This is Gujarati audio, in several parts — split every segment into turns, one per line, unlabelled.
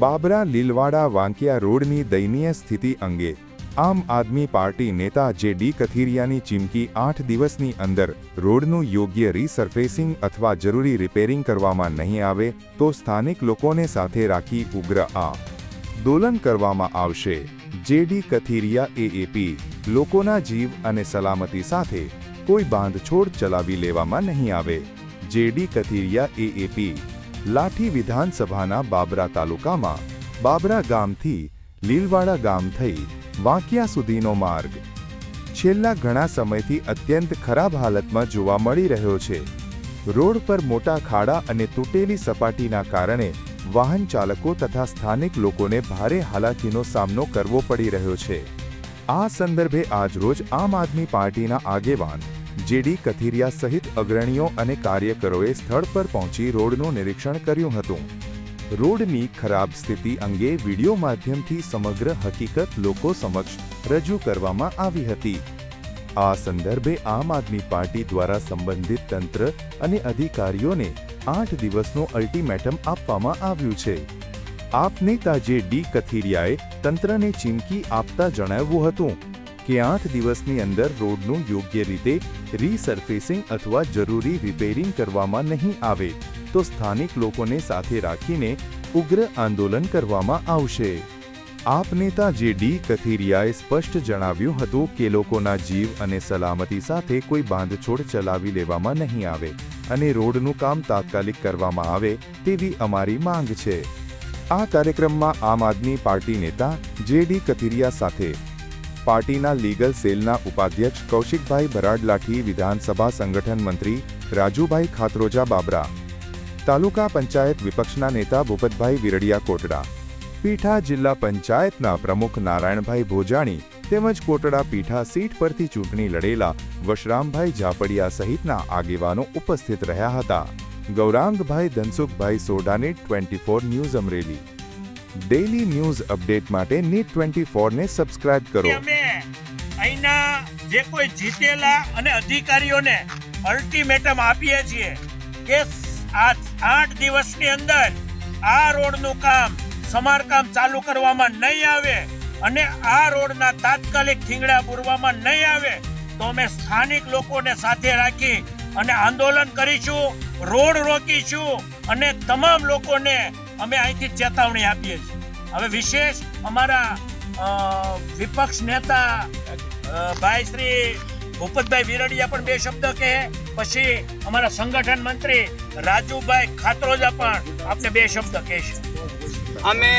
બાબરા લીલવાડા વાંકિયા રોડની દયનીય સ્થિતિ અંગે આમ આદમી પાર્ટી નેતા જે.ડી. કથિરિયાની ચીમકી 8 દિવસની અંદર રોડનું યોગ્ય રીસર્ફેસિંગ અથવા જરૂરી રિપેરિંગ કરવામાં નહીં આવે તો સ્થાનિક લોકોને સાથે રાખી ઉગ્ર આંદોલન કરવામાં આવશે। જે.ડી. કથિરિયા એએપી લોકોના જીવ અને સલામતી સાથે કોઈ બાંધછોડ ચલાવી લેવામાં નહીં આવે। જે.ડી. કથિરિયા એએપી લાઠી વિધાનસભાના બાબરા તાલુકામાં બાબરા ગામથી લીલવાડા ગામ થઈ વાંકિયા સુધીનો માર્ગ છેલ્લા ઘણા સમયથી અત્યંત ખરાબ હાલતમાં જોવા મળી રહ્યો છે। રોડ પર મોટા ખાડા અને તૂટેલી સપાટીના કારણે વાહન ચાલકો તથા સ્થાનિક લોકોને ભારે હાલાકીનો સામનો કરવો પડી રહ્યો છે। આ સંદર્ભે આજરોજ આમ આદમી પાર્ટીના આગેવાન જે.ડી. કથિરિયા સહિત અગ્રણીઓ અને કાર્યકરોએ સ્થળ પર પહોંચી રોડનું નિરીક્ષણ કર્યું હતું। રોડની ખરાબ સ્થિતિ અંગે વિડીયો માધ્યમથી સમગ્ર હકીકત લોકો સમક્ષ રજૂ કરવામાં આવી હતી। આ સંદર્ભે આમ આદમી પાર્ટી દ્વારા સંબંધિત તંત્ર અને અધિકારીઓને 8 દિવસનું અલ્ટિમેટમ આપવામાં આવ્યું છે। આપ નેતા જે.ડી. કથિરિયાએ તંત્રને ચીમકી આપતા જણાવ્યું હતું કે 8 દિવસની અંદર રોડનું યોગ્ય રીતે રીસર્ફેસિંગ અથવા જરૂરી રિપેરિંગ કરવામાં નહીં આવે તો સ્થાનિક લોકોને સાથે રાખીને ઉગ્ર આંદોલન કરવામાં આવશે। આપ નેતા જે.ડી. કથિરિયાએ સ્પષ્ટ જણાવ્યું હતું કે લોકોના જીવ અને સલામતી સાથે કોઈ બાંધછોડ ચલાવી લેવામાં નહીં આવે અને રોડનું કામ તાત્કાલિક કરવામાં આવે તેવી અમારી માંગ છે। આ કાર્યક્રમમાં આમ આદમી પાર્ટી નેતા જે.ડી. કથિરિયા સાથે પાર્ટીના લીગલ સેલના ઉપાધ્યક્ષ કૌશિકભાઈ બરાડ લાઠી, વિધાનસભા સંગઠન મંત્રી રાજુભાઈ ખાતરોજા બાબરા, તાલુકા પંચાયત વિપક્ષના નેતા ભૂપતભાઈ વિરડિયા કોટડા, પીઠા જિલ્લા પંચાયતના પ્રમુખ નારાયણભાઈ ભોજાણી તેમજ કોટડા પીઠા સીટ પરથી ચૂંટણી લડેલા વશરામભાઈ ઝાપડિયા સહિતના આગેવાનો ઉપસ્થિત રહ્યા હતા। ગૌરાંગભાઈ ધનસુખભાઈ સોઢાને 24 news Amreli. Daily news update માટે નીટ 24 ને સબસ્ક્રાઇબ કરો।
અમે અહીંના જે કોઈ જીતેલા અને અધિકારીઓને અલ્ટિમેટમ આપીએ છીએ કે આ 8 દિવસની અંદર આ રોડનું કામ સમારકામ ચાલુ કરવામાં નહીં આવે અને આ રોડના તાત્કાલિક થીંગડા પૂરવામાં નહીં આવે તો અમે સ્થાનિક લોકોને સાથે રાખી અને આંદોલન કરીશું, રોડ રોકીશું અને તમામ લોકોને અમે અહીંથી ચેતવણી આપીએ છીએ। હવે વિશેષ અમારા વિપક્ષ નેતા ભાઈ શ્રી ભૂપતભાઈ વિરડિયા પણ 2 શબ્દ કહે, પછી અમારા સંગઠન મંત્રી રાજુભાઈ ખાતરોજા પણ આપણે 2 શબ્દ કહેશે।
અમે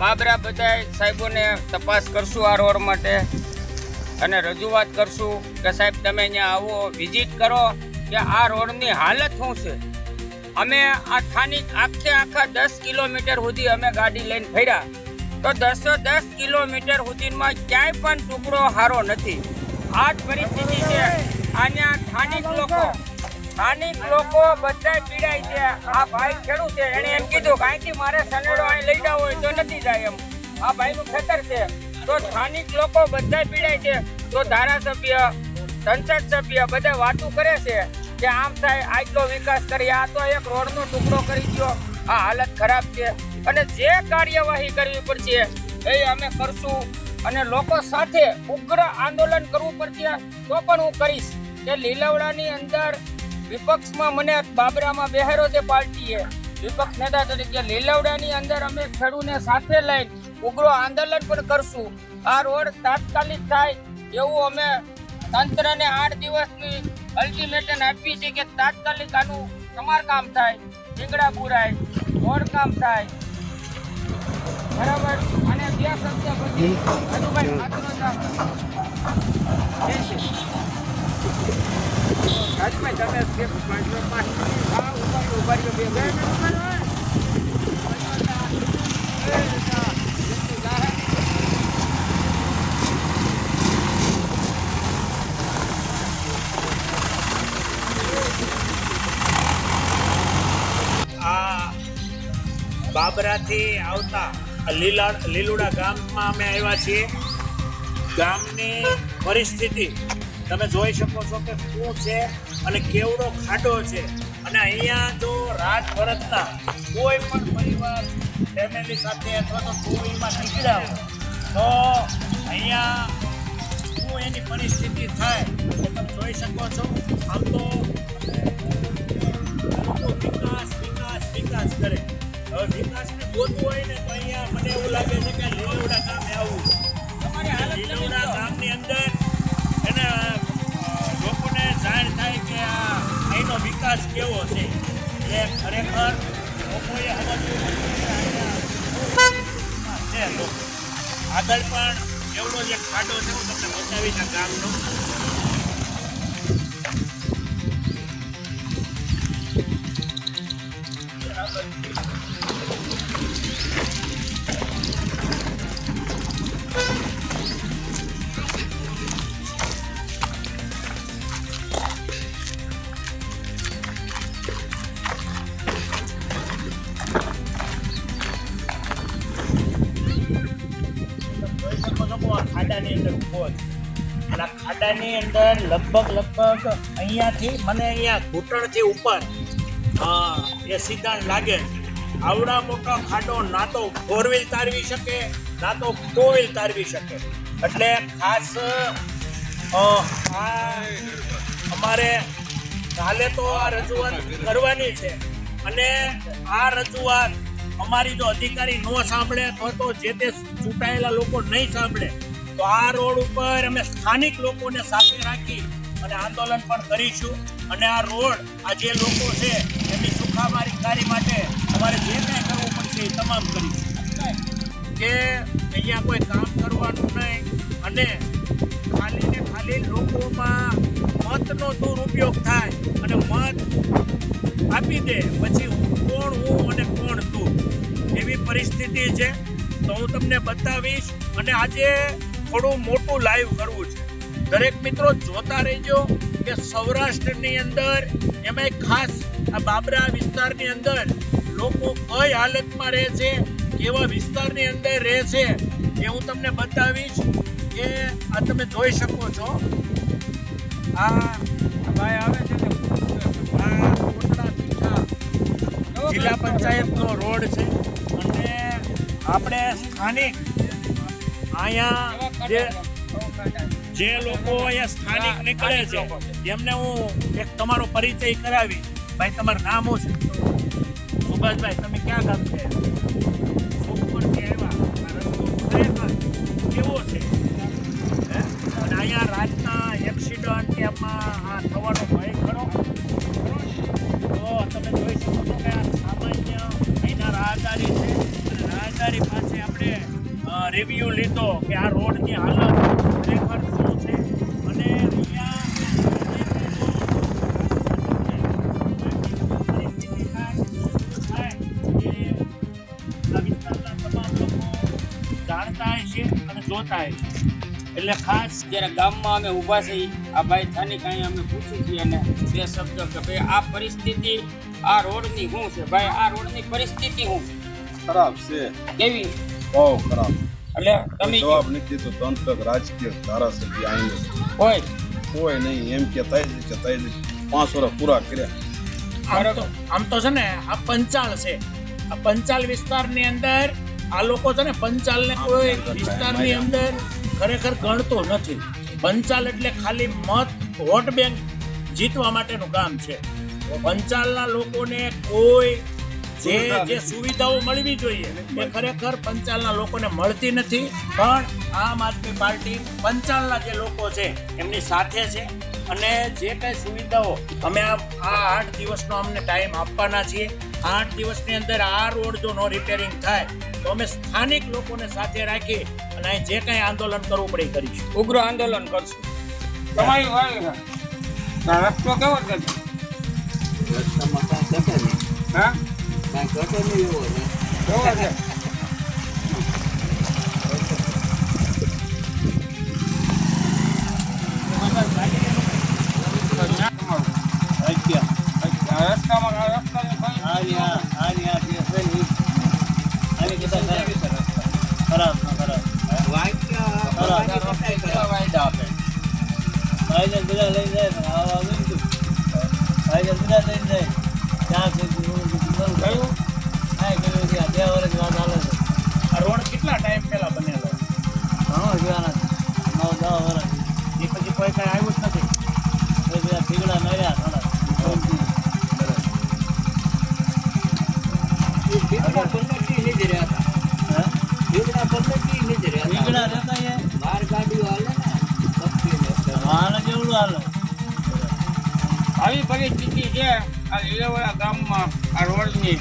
બાબરા બધા સાહેબોને તપાસ કરશું આ રોડ માટે અને રજૂઆત કરશું કે સાહેબ તમે અહીંયા આવો, વિઝિટ કરો કે આ રોડની હાલત શું છે। અમે આ સ્થાનિક આખા 10 કિલોમીટર સુધી અમે ગાડી લઈને ફર્યા તો 10 કિલોમીટર સુધીમાં ક્યાંય પણ ટુકડો સારો નથી। આ જ પરિસ્થિતિ છે। આના સ્થાનિક લોકો બધા પીડાય છે। આ ભાઈ ખેડૂત છે, એને એમ કીધું કે અહીંથી મારે સનેડો અહીં લઈ જાવ હોય તો નથી જાય એમ। આ ભાઈનું ખેતર છે તો સ્થાનિક લોકો બધા પીડાય છે તો ધારાસભ્ય, સંસદ સભ્ય બધા વાતો કરે છે કે આમ થાય, આટલો વિકાસ કરી, આ તો એક રોડનો ટુકડો કરી દો, આ હાલત ખરાબ છે અને જે કાર્યવાહી કરવી પડશે એ અમે કરશું અને લોકો સાથે ઉગ્ર આંદોલન કરવું પડશે તો પણ હું કરીશ કે લીલવડાની અંદર વિપક્ષમાં મને બાબરામાં બેહારો છે પાર્ટીએ વિપક્ષ નેતા તરીકે, લીલવડાની અંદર અમે ખેડૂતને સાથે લઈને ઉગ્ર આંદોલન પણ કરશું। આ રોડ તાત્કાલિક થાય એવું અમે તંત્રને 8 દિવસની અલ્ટિમેટમ આપી છે કે તાત્કાલિક આનું સમારકામ થાય, ઢીંગડા પુરાય, રોડ કામ થાય, બરાબર। અને 2 શબ્દ પછી રાજુભાઈ ખાતરોજા રાજુભાઈ
બાબરાથી આવતા લીલુડા ગામમાં અમે આવ્યા છીએ। ગામની પરિસ્થિતિ તમે જોઈ શકો છો કે શું છે અને કેવડો ખાડો છે અને અહીંયા જો રાત ભરતના કોઈ પણ પરિવાર ફેમિલી સાથે અથવા તો ટોળીમાં નીકળ્યા હોય તો અહીંયા શું એની પરિસ્થિતિ થાય એ તમે જોઈ શકો છો. આમ તો લોકો વિકાસ વિકાસ વિકાસ કરે. હવે વિકાસને ગોતવું હોય ને તો અહીંયા મને એવું લાગે છે કે લીલવડા ગામે આવવું. લીલવડા ગામની અંદર એને લોકોને જાણ થાય કે અહીંનો વિકાસ કેવો છે. એ ખરેખર લોકોએ સમજવું છે. આગળ પણ એવડો જ એક ખાડો છે, હું તમને બતાવીશ આ ગામનો. ખાડાની અંદર ઊભો છે. અને આ ખાડાની અંદર લગભગ અહીંયાથી મને અહીંયા ઘૂંટણથી ઉપર એ સીધાણ લાગે. આવડા મોટો ખાડો ના તો 4 વ્હીલ તારવી શકે ના તો 2 વ્હીલ તારવી શકે. એટલે ખાસ અમારે કાલે તો આ રજૂઆત કરવાની છે. અને આ રજૂઆત અમારી જો અધિકારી ન સાંભળે તો જે તે ચૂંટાયેલા લોકો નહીં સાંભળે તો આ રોડ ઉપર અમે સ્થાનિક લોકોને સાથે રાખી અને આંદોલન પણ કરીશું. અને આ રોડ આ જે લોકો છે એમની સુખાકારી માટે અમારે જે કાંઈ કરવું પડશે એ તમામ કરીશું. કે અહીંયા કોઈ કામ કરવાનું નહીં અને ખાલી ને ખાલી લોકોમાં મતનો દુરુપયોગ થાય અને મત આપી દે પછી કોણ હું અને કોણ તું એવી પરિસ્થિતિ છે. તો હું તમને બતાવીશ અને આજે થોડું મોટું લાઈવ કરવું છે. દરેક મિત્રો જોતા રહેજો કે સૌરાષ્ટ્રની અંદર એમાંય ખાસ આ બાબરા વિસ્તારની અંદર લોકો કઈ હાલતમાં રહે છે, કેવા વિસ્તારની અંદર રહે છે એ હું તમને બતાવીશ. કે આ તમે જોઈ શકો છો આ ભાઈ આવે છે ને આ કોટડા પીઠા જિલ્લા પંચાયતનો રોડ છે. અને આપણે સ્થાનિક અહીંયા જે લોકો અહીંયા સ્થાનિક નીકળે છે એમને હું એક તમારો પરિચય કરાવી. ભાઈ તમારું નામ શું છે? સુભાષભાઈ, તમે ક્યાં ગામ છે? સુખપુરથી આવ્યા. આ રસ્તો ખરેખર કેવો છે? અને અહીંયા રાતના એક્સિડન્ટ કે એમાં આ થવાનો ભય ખરો? તો તમે જોઈ શકો છો કે આ સામાન્ય અહીંના રાહદારી છે. અને રાહદારી પાસે આપણે રિવ્યુ લીધો કે આ રોડની હાલત ખરેખર શું છે. અને અહીંયા આ વિસ્તારના તમામ લોકો જાણતા છે અને જોતા છે. એટલે ખાસ
જ્યારે ગામમાં અમે ઊભા છીએ આ ભાઈ સ્થાનિક અહીંયા અમે પૂછી છીએ અને 2 શબ્દ કે ભાઈ આ પરિસ્થિતિ આ રોડની શું છે? ભાઈ આ રોડની પરિસ્થિતિ શું છે?
ખરાબ છે.
કેવી?
બહુ ખરાબ.
એટલે તમે
જવાબ નથી તો તંત્ર રાજકીય ધારાસભ્ય આવીને કોઈ નહીં એમ કે થાય 5 વર્ષ પૂરા કર્યા.
આમ તો છે ને આ પંચાળ છે. આ પંચાલ વિસ્તારની અંદર આ લોકો છે ને પંચાલને કોઈ વિસ્તારની અંદર ખરેખર ગણતો નથી. પંચાલ એટલે ખાલી મત વોટ બેંક જીતવા માટેનું કામ છે. પંચાલના લોકોને કોઈ જે સુવિધાઓ મળવી જોઈએ એ ખરેખર પંચાલના લોકોને મળતી નથી. પણ આમ આદમી પાર્ટી પંચાલના જે લોકો છે એમની સાથે છે. અને જે કંઈ સુવિધાઓ અમે આ 8 દિવસનો અમને ટાઈમ આપવાના છીએ. 8 દિવસની અંદર આ રોડ જો નો રિપેરિંગ થાય તો અમે સ્થાનિક લોકોને સાથે રાખી અને અહીં જે કંઈ આંદોલન કરવું પડે એ કરીશું.
ઉગ્ર આંદોલન કરશું. તમારી વાત રસ્તો કેવો છે?
રસ્તામાં કાંઈ ઘટે નહીં.
હા
કાંઈ ઘટે નહીં એવો છે.
કેવો છે?
આ રોડ કેટલા ટાઈમ પહેલા બનેલો એ પછી કોઈ કઈ આવ્યું જ નથી
આવી પરિસ્થિતિ છે આ લીલાવાડા ગામમાં આ રોડની